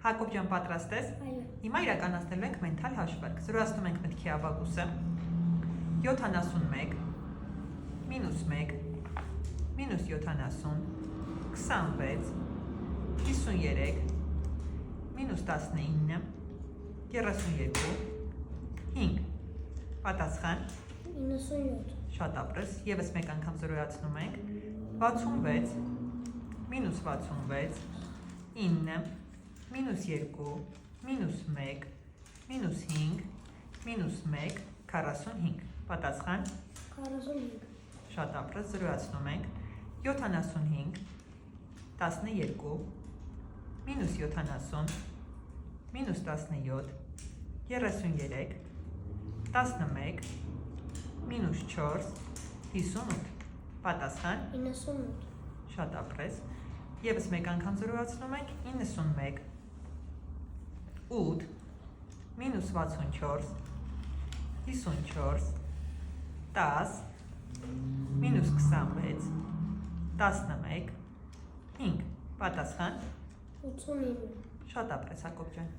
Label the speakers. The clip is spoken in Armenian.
Speaker 1: Հակոբ ջան, պատրաստ ես։
Speaker 2: Այո։
Speaker 1: Հիմա իրականացնելու ենք մենթալ հաշվարկ։ Զրոյացնում ենք մտքի աբակուսը։ 71 մինուս 1 մինուս 70 26 53 մինուս 19 32 5 Պատասխան
Speaker 2: 97
Speaker 1: Շատ ապրես, եւս մեկ անգամ զրոյացնում ենք 66 մինուս 66 9 մինուս 2 մինուս 1 մինուս 5 մինուս 1 45 Պատասխան
Speaker 2: 45
Speaker 1: Շատ ապրես, զրոյացնում ենք 75 12 մինուս 70 մինուս 17 33 11 մինուս 4 58 Պատասխան
Speaker 2: 98
Speaker 1: Շատ ապրես Եվս մեկ անգամ զրոյացնում ենք 91 8 մինուս 64 54 10 մինուս 26 11 5 Պատասխան
Speaker 2: 89
Speaker 1: Շատ ապրես Հակոբ ջան